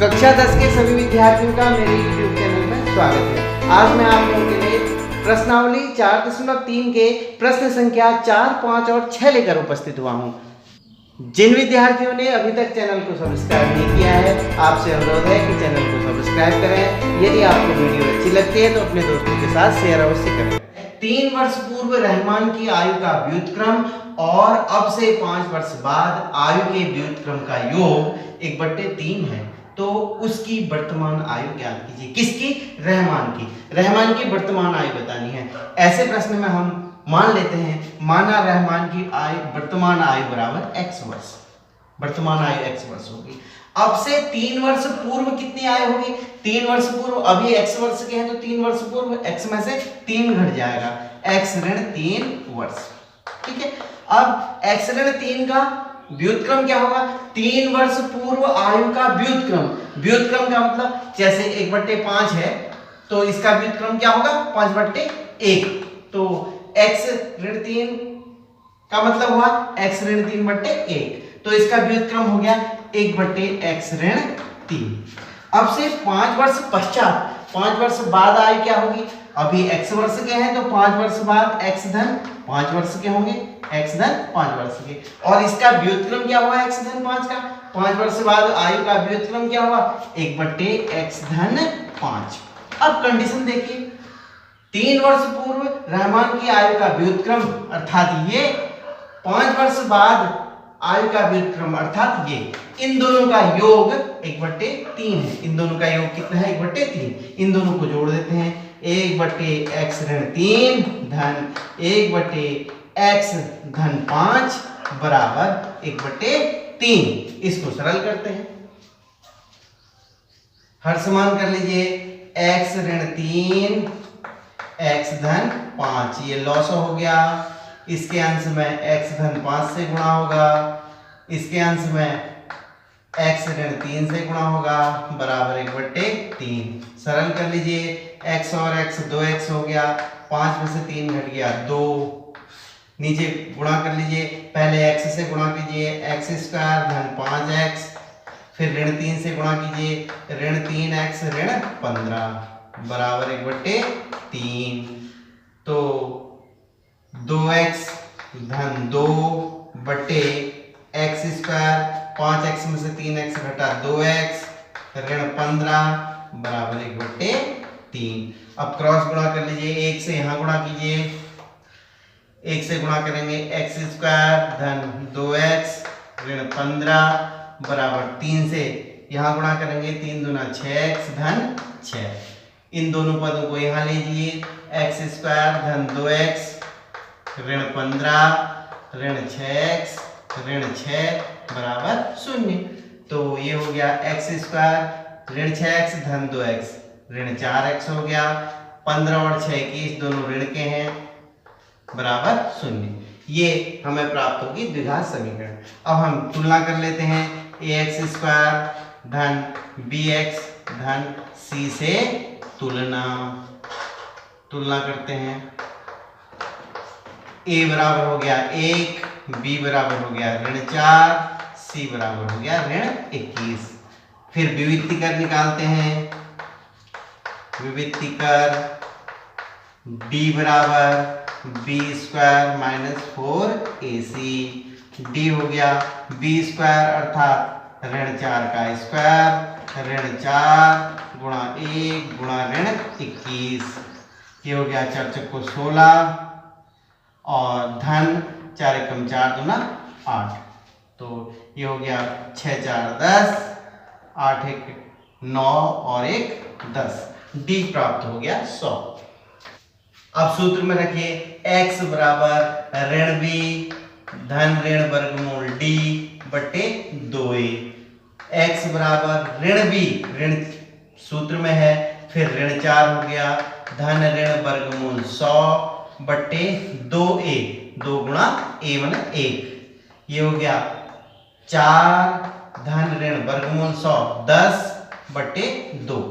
कक्षा 10 के सभी विद्यार्थियों का मेरे YouTube चैनल में स्वागत है। आज मैं आप लोगों के लिए प्रश्नावली 4.3 के प्रश्न संख्या 4, 5 और 6 लेकर उपस्थित हुआ हूँ। जिन विद्यार्थियों ने अभी तक चैनल को सब्सक्राइब नहीं किया है, आपसे अनुरोध है कि चैनल को सब्सक्राइब करें। यदि आपको वीडियो अच्छी लगती है तो अपने दोस्तों के साथ शेयर अवश्य करें। 3 वर्ष पूर्व रहमान की आयु का व्युत्क्रम और अब से 5 वर्ष बाद आयु के व्युत्क्रम का योग 1/3 है, तो उसकी वर्तमान आयु ज्ञात कीजिए। किसकी? रहमान की। रहमान की वर्तमान आयु बतानी है। ऐसे प्रश्न में हम मान लेते हैं, माना रहमान की आयु वर्तमान आयु बराबर x वर्ष, वर्तमान आयु x वर्ष होगी। अब से 3 वर्ष पूर्व कितनी आयु होगी? 3 वर्ष पूर्व, अभी x वर्ष के हैं तो 3 वर्ष पूर्व x में से 3 घट जाएगा, x ऋण 3 वर्ष। ठीक है, अब x ऋण 3 का व्युत्क्रम क्या होगा? 3 वर्ष पूर्व आयु का व्युत्क्रम। व्युत्क्रम का मतलब जैसे 1/5 है तो इसका व्युत्क्रम क्या होगा? 5/1। तो x ऋण 3 का मतलब हुआ x ऋण 3/1, तो इसका व्युत्क्रम हो गया 1/x ऋण 3। अब से 5 वर्ष पश्चात, 5 वर्ष बाद आयु क्या होगी? अभी x वर्ष के हैं तो 5 वर्ष बाद x धन 5 वर्ष के होंगे, x धन 5 वर्ष के, और इसका व्युत्क्रम क्या हुआ x धन 5 का? 5 वर्ष बाद आयु का व्युत्क्रम क्या हुआ? 1/x धन 5। अब कंडीशन देखिए, 3 वर्ष पूर्व रहमान की आयु का व्युत्क्रम अर्थात ये, 5 वर्ष बाद आयु का व्युत्क्रम अर्थात ये, इन दोनों का योग 1/3 है। इन दोनों का योग कितना है? 1/3। इन दोनों को जोड़ देते हैं, 1/x ऋण 3 धन 1/x धन 5 बराबर 1/3। इसको सरल करते हैं, हर समान कर लीजिए, x ऋण 3 x धन 5, ये लॉस हो गया। इसके अंश में x धन 5 से गुणा होगा, इसके अंश में x ऋण 3 से गुणा होगा, बराबर 1/3। सरल कर लीजिए, x और x 2x हो गया, 5 में से 3 घट गया 2। नीचे गुणा कर लीजिए, पहले x से गुणा कीजिए, x² धन 5x, फिर ऋण 3 से गुणा कीजिए, ऋण 3x ऋण 15 बराबर 1/3। तो 2x धन 2 बटे x², 5x में से 3x घटा 2x ऋण 15 बराबर 1/3। अब क्रॉस गुणा कर लीजिए, 1 से यहाँ गुणा कीजिए, 1 से गुणा करेंगे x² धन 2x ऋण 15 बराबर 3 से यहाँ गुणा करेंगे, 3 दूना 6x धन 6। इन दोनों पदों को यहाँ लीजिए, x² धन 2x ऋण 15 ऋण 6x ऋण 6 बराबर 0। तो ये हो गया x² ऋण 6x धन 2x ऋण 4x हो गया, 15 और 6 21 दोनों ऋण के हैं, बराबर 0। ये हमें प्राप्त होगी द्विघात समीकरण। अब हम तुलना कर लेते हैं, ax² धन bx धन c से तुलना करते हैं। a बराबर हो गया 1, b बराबर हो गया ऋण 4, c बराबर हो गया ऋण 21। फिर विविधि कर निकालते हैं, विविधि कर d बराबर b² माइनस 4ac, d हो गया b² अर्थात ऋण 4 का स्क्वायर, ऋण 4 गुणा 1 गुणा ऋण 21, ये हो गया 4 चौको 16 और धन 4 एकम 4 दूना 8, तो ये हो गया 6 4 10, 8 1 9 और 1 10, d प्राप्त हो गया 100। अब सूत्र में रखिए, x बराबर ऋण b धन ऋण वर्गमूल d बटे 2a। x बराबर ऋण b, ऋण सूत्र में है, फिर ऋण 4 हो गया, धन ऋण वर्गमूल 100 बटे 2a, 2 गुणा a1 1, ये हो गया 4 धन ऋण वर्गमूल 100 10 बटे 2,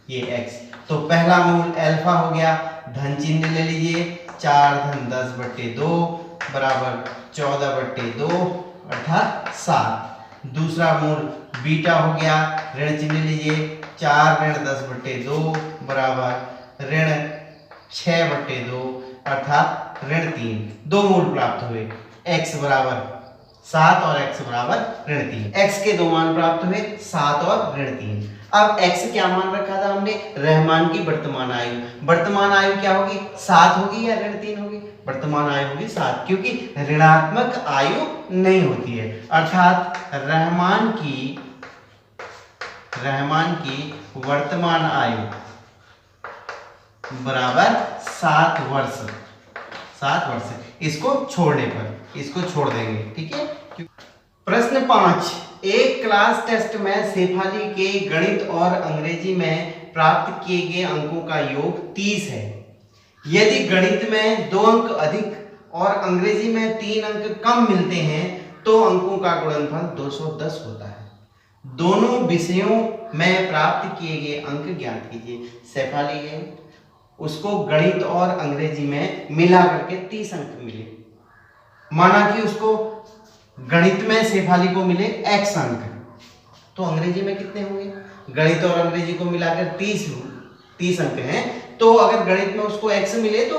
ये x। तो पहला मूल अल्फा हो गया, धन चिन्ह ले लीजिए, 4 धन 10 बटे 2 बराबर 14 बटे 2 अर्थात 7। दूसरा मूल बीटा हो गया, ऋण चिन्ह लीजिए, 4 ऋण 10/2 बराबर ऋण 6/2 अर्थात ऋण 3। दो मूल प्राप्त हुए, x बराबर 7 और x बराबर ऋण 3। x के दो मान प्राप्त हुए, 7 और ऋण 3। अब x क्या मान रखा था हमने, रहमान की वर्तमान आयु। वर्तमान आयु क्या होगी, 7 होगी या ऋण 3 होगी, वर्तमान आयु होगी 7, क्योंकि ऋणात्मक आयु नहीं होती है, अर्थात रहमान की वर्तमान आयु बराबर 7 वर्ष। 7 वर्ष इसको छोड़ने पर, इसको छोड़ देंगे, ठीक है। प्रश्न 5, एक क्लास टेस्ट में शेफाली के गणित और अंग्रेजी में प्राप्त किए गए अंकों का योग 30 है। यदि गणित में 2 अंक अधिक और अंग्रेजी में 3 अंक कम मिलते हैं तो अंकों का गुणनफल 210 होता है। दोनों विषयों में प्राप्त किए गए अंक ज्ञात कीजिए। शेफाली है, उसको गणित और अंग्रेजी में मिला करके 30 अंक मिले। माना कि उसको गणित में शेफाली को मिले x अंक, तो अंग्रेजी में कितने होंगे, गणित और अंग्रेजी को मिलाकर 30 अंक हैं, तो अगर गणित में उसको x मिले तो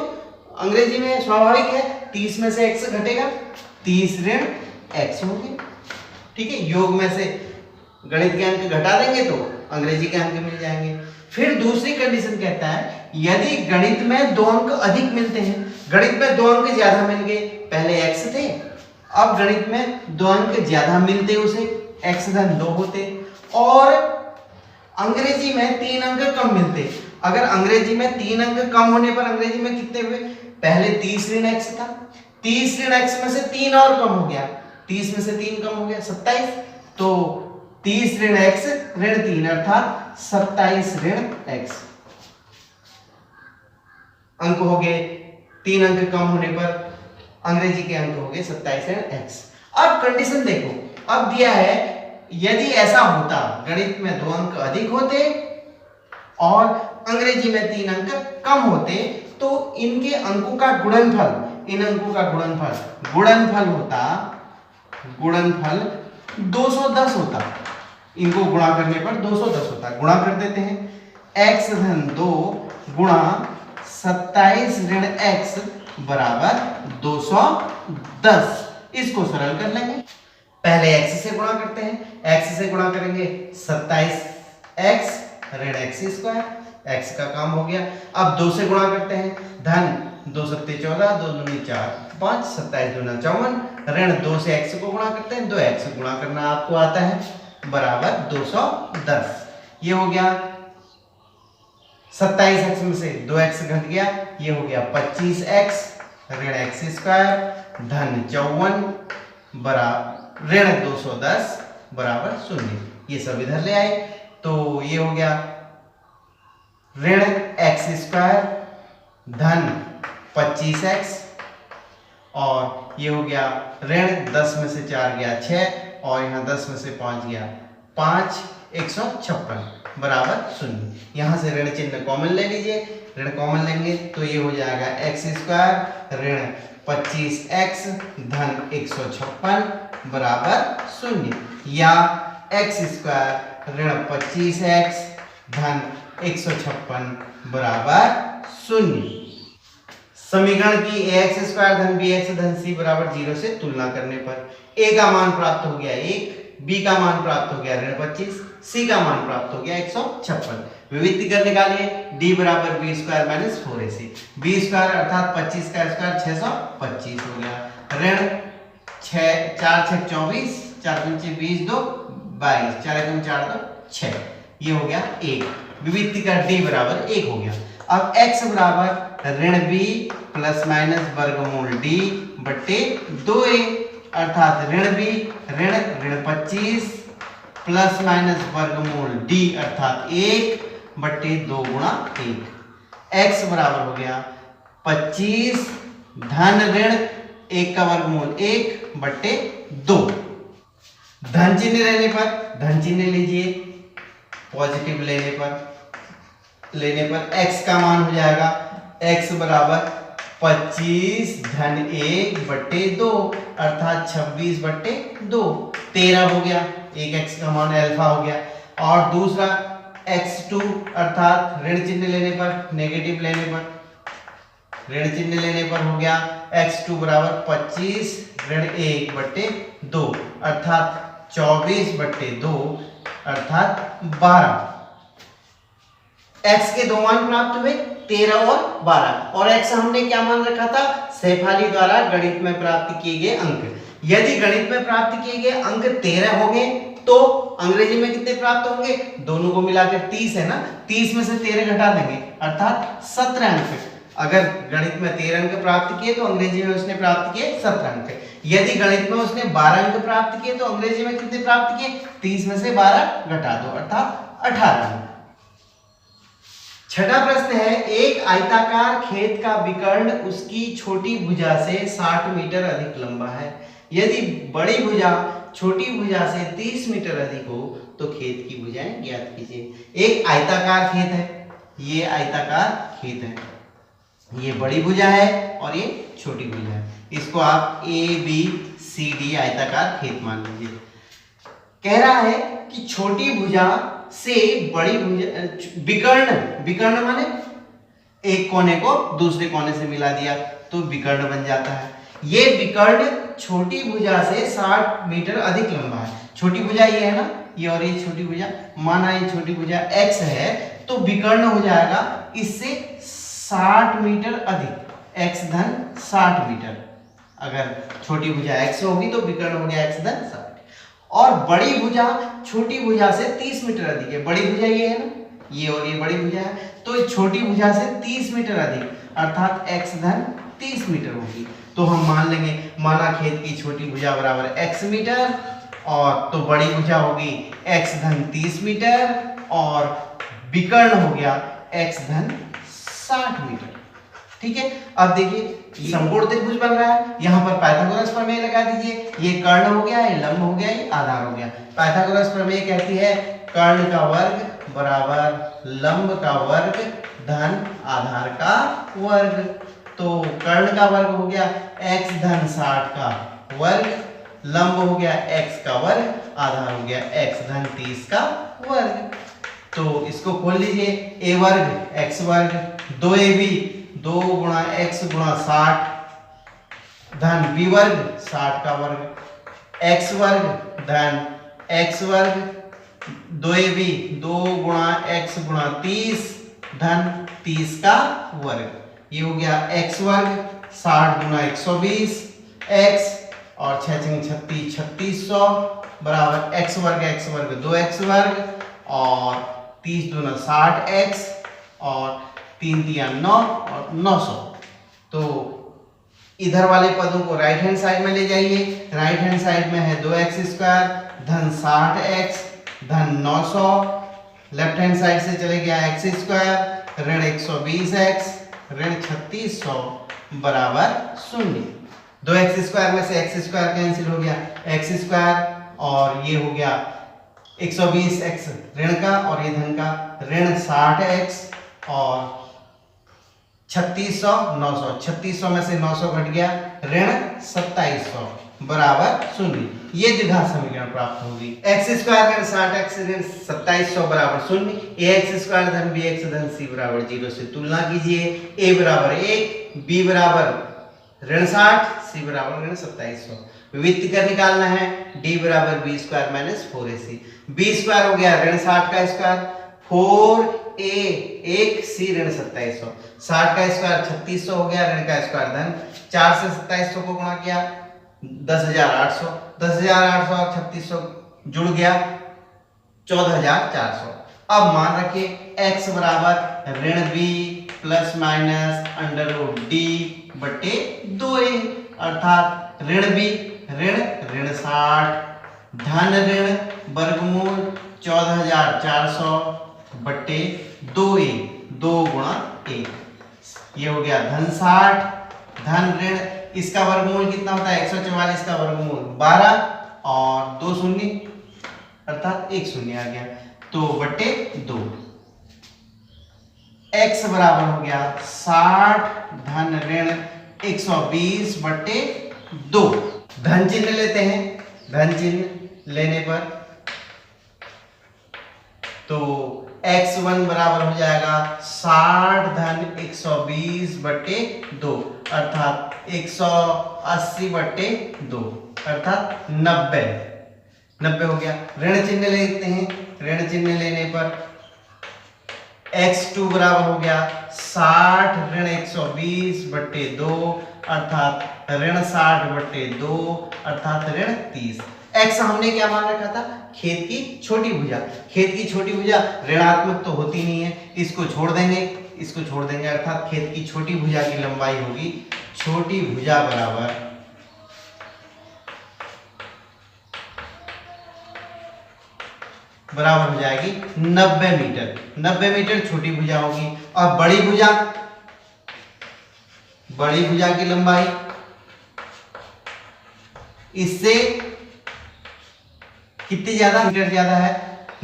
अंग्रेजी में स्वाभाविक है 30 में से x घटेगा, 30 ऋण x होंगे, ठीक है। योग में से गणित के अंक घटा देंगे तो अंग्रेजी के अंक मिल जाएंगे। फिर दूसरी कंडीशन कहता है, यदि गणित में 2 अंक अधिक मिलते हैं, गणित में 2 अंक ज्यादा मिल गए, पहले x थे, अब गणित में 2 अंक ज्यादा मिलते उसे x धन 2 होते, और अंग्रेजी में 3 अंक कम मिलते। अगर अंग्रेजी में 3 अंक कम होने पर अंग्रेजी में कितने हुए, पहले 30 ऋण x था, 30 ऋण x में से 3 और कम हो गया, 30 में से 3 कम हो गया 27, तो 30 ऋण x ऋण 3 अर्थात 27 ऋण x अंक हो गए। 3 अंक कम होने पर अंग्रेजी के अंक हो गए 27 ऋण x। अब कंडीशन देखो, अब दिया है यदि ऐसा होता, गणित में 2 अंक अधिक होते और अंग्रेजी में 3 अंक कम होते, तो इनके अंकों का गुणनफल, इन अंकों का गुणनफल होता, गुणनफल 210 होता। इनको गुणा करने पर 210 होता। गुणा कर देते हैं, x धन 2 गुणा 27 ऋण x बराबर 210। इसको सरल कर लेंगे, पहले x से गुणा करते हैं, x से गुणा करेंगे 27x ऋण x स्क्वायर, x का काम हो गया। अब 2 से गुणा करते हैं, धन 2 सत्ते 14, 2 दूनी 4, 5, 27 दूना 54, ऋण 2 से x को गुणा करते हैं, 2x से गुणा करना आपको आता है, बराबर 210। ये हो गया 27x में से 2x घट गया, ये हो गया 25x ऋण x स्क्वायर धन 54 बराबर ऋण 210 बराबर 0। ये सब इधर ले आए, तो ये हो गया ऋण x स्क्वायर धन 25x, और ये हो गया ऋण 10 में से 4 गया 6, और यहाँ 10 में से 5 गया 5, 156 बराबर 0। यहाँ से ऋण चिन्ह कॉमन ले लीजिए, ऋण कॉमन लेंगे तो ये हो जाएगा x स्क्वायर ऋण 25x धन 156 बराबर 0, या x स्क्वायर ऋण 25x धन 156 बराबर 0। समीकरण की ax स्क्वायर धन bx धन c बराबर 0 से तुलना करने पर a का मान प्राप्त हो गया 1, b का मान प्राप्त हो गया ऋण 25, c का मान प्राप्त हो गया 156। विविधि कर निकालिए, d बराबर b square minus 4ac, b square अर्थात 25 का स्क्वायर 625 हो गया, ऋण 6 4 6 24, 4 5 20 2 22, 4 1 4 2 6, ये हो गया 1। विविधि का d बराबर 1 हो गया। अब x बराबर ऋण b प्लस माइनस वर्गमूल d बट्टे 2a, अर्थात ऋण b ऋण 25 प्लस माइनस वर्गमूल d अर्थात 1 बट्टे 2 गुणा 1। x बराबर हो गया 25 धन ऋण 1 का वर्गमूल 1 बट्टे 2। धन चिन्ह रहने पर धन चिन्ह लीजिए, पॉजिटिव लेने पर x का मान हो जाएगा x बराबर 25 धन 1 बट्टे 2 अर्थात 26 बट्टे 2, 13 हो गया, एक x का मान अल्फा हो गया। और दूसरा x2 अर्थात ऋण चिन्ह लेने पर, नेगेटिव लेने पर, ऋण चिन्ह लेने पर हो गया x2 बराबर 25 ऋण 1 बट्टे 2 अर्थात 24 बट्टे 2 अर्थात 12। x के दो मान प्राप्त हुए 13 और 12, और x हमने क्या मान रखा था? शेफाली द्वारा गणित में प्राप्त किए गए अंक। यदि गणित में प्राप्त किए गए अंक 13 होंगे तो अंग्रेजी में कितने प्राप्त होंगे? दोनों को मिलाकर 30 है ना, 30 में से 13 घटा देंगे अर्थात 17 अंक। अगर गणित में 13 अंक प्राप्त किए तो अंग्रेजी में उसने प्राप्त किए 17 अंक। यदि गणित में उसने 12 अंक प्राप्त किए तो अंग्रेजी में कितने प्राप्त किए? 30 में से 12 घटा दो अर्थात 18 अंक। छठा प्रश्न है, एक आयताकार खेत का विकर्ण उसकी छोटी भुजा से 60 मीटर अधिक लंबा है। यदि बड़ी भुजा छोटी भुजा से 30 मीटर अधिक हो तो खेत की भुजाएं ज्ञात कीजिए। एक आयताकार खेत है, ये आयताकार खेत है, ये बड़ी भुजा है और ये छोटी भुजा है। इसको आप ए बी सी डी आयताकार खेत मान लीजिए। कह रहा है कि छोटी भुजा से बड़ी भुजा, विकर्ण माने एक कोने को दूसरे कोने से मिला दिया तो विकर्ण बन जाता है। ये विकर्ण छोटी भुजा से 60 मीटर अधिक लंबा है। छोटी भुजा ये है ना, ये और ये छोटी भुजा, माना ये छोटी भुजा x है तो विकर्ण हो जाएगा इससे 60 मीटर अधिक, x धन 60 मीटर। अगर छोटी भुजा x होगी तो विकर्ण हो गया x धन 60। और बड़ी भुजा छोटी भुजा से 30 मीटर अधिक है। बड़ी भुजा ये है ना, ये और ये बड़ी भुजा है, तो छोटी भुजा से 30 मीटर अधिक अर्थात x धन 30 मीटर होगी। तो हम मान लेंगे, माना खेत की छोटी भुजा बराबर x मीटर और तो बड़ी भुजा होगी x धन 30 मीटर और विकर्ण हो गया x धन 60 मीटर। ठीक है, अब देखिए संपूर्ण त्रिभुज बन रहा है, यहाँ पर पाइथागोरस प्रमेय लगा दीजिए। ये कर्ण हो गया, ये लंब हो गया, ये आधार हो गया। पाइथागोरस प्रमेय कहती है कर्ण का वर्ग बराबर लंब का वर्ग धन आधार का वर्ग। तो कर्ण का वर्ग हो गया x धन 60 का वर्ग, लंब हो गया x का वर्ग, आधार हो गया x धन 30 का वर्ग। तो इसको खोल लीजिए, a वर्ग x वर्ग 2ab 2 गुणा x गुणा 60 धन b वर्ग 60 का वर्ग, x वर्ग धन x वर्ग 2ab 2 गुणा x गुणा 30 धन 30 का वर्ग। ये हो गया x वर्ग 60 गुणा 120 x और 6 36 3600 बराबर x वर्ग 2x वर्ग और 30 दूना 60x और 3 तिया 9 और 900। तो इधर वाले पदों को राइट हैंड साइड में ले जाइए। राइट हैंड साइड में है 2x स्क्वायर धन 60x धन 900, लेफ्ट हैंड साइड से चले गया x स्क्वायर ऋण 120x ऋण 3600 बराबर 0। 2x स्क्वायर में से x स्क्वायर कैंसिल हो गया, x स्क्वायर और ये हो गया 120x ऋण का और ये धन का ऋण 60x और 3600 900, 3600 में से 900 घट गया ऋण 2700 बराबर 0। ये द्विघात समीकरण प्राप्त होगी। x स्क्वायर ऋण 60x ऋण 2700 बराबर 0, ax स्क्वायर धन bx धन c बराबर 0 से तुलना कीजिए। a बराबर 1, b बराबर ऋण 60, c बराबर ऋण 2700। विविध कर निकालना है, d बराबर b square minus 4ac। b square हो गया ऋण 60 का स्क्वायर 4a 1 c ऋण 2700, 60 का स्क्वायर 3600 हो गया, ऋण का स्क्वायर धन 4 से 2700 को गुणा किया 10800, 10800 और 3600 जुड़ गया 14400। अब मान रखिए x बराबर ऋण b plus minus under root d बटे 2a अर्थात ऋण b ऋण ऋण 60 धन ऋण वर्गमूल 14400 बटे 2a 2 गुणा 1। ये हो गया धन 60 धन ऋण, इसका वर्गमूल कितना होता है 144 का वर्गमूल 12 और 2 शून्य अर्थात 1 शून्य आ गया तो बटे 2। x बराबर हो गया 60 धन ऋण 120 बटे 2। धन चिन्ह लेते हैं। धन चिन्ह लेने पर तो x1 बराबर हो जाएगा 60 धन 120 बटे 2 अर्थात 180 बटे 2 अर्थात 90 हो गया। ऋण चिन्ह लेते हैं। ऋण चिन्ह लेने पर x2 बराबर हो गया 60 ऋण 120 बटे 2 अर्थात ऋण 60 बटे 2 अर्थात ऋण 30। x हमने क्या मान रखा था? खेत की छोटी भुजा। खेत की छोटी भुजा ऋणात्मक तो होती नहीं है, इसको छोड़ देंगे अर्थात खेत की छोटी भुजा की लंबाई होगी, छोटी भुजा बराबर हो जाएगी 90 मीटर। 90 मीटर छोटी भुजा होगी। और बड़ी भुजा की लंबाई इससे कितनी ज्यादा? मीटर ज्यादा है।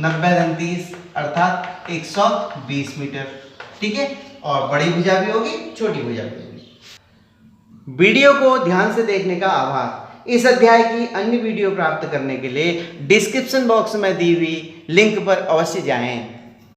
90 धन 30 अर्थात 120 मीटर। ठीक है। और बड़ी भुजा भी होगी, छोटी भुजा भी होगी। वीडियो को ध्यान से देखने का आभार। इस अध्याय की अन्य वीडियो प्राप्त करने के लिए डिस्क्रिप्शन बॉक्स में दी हुई लिंक पर अवश्य जाएं।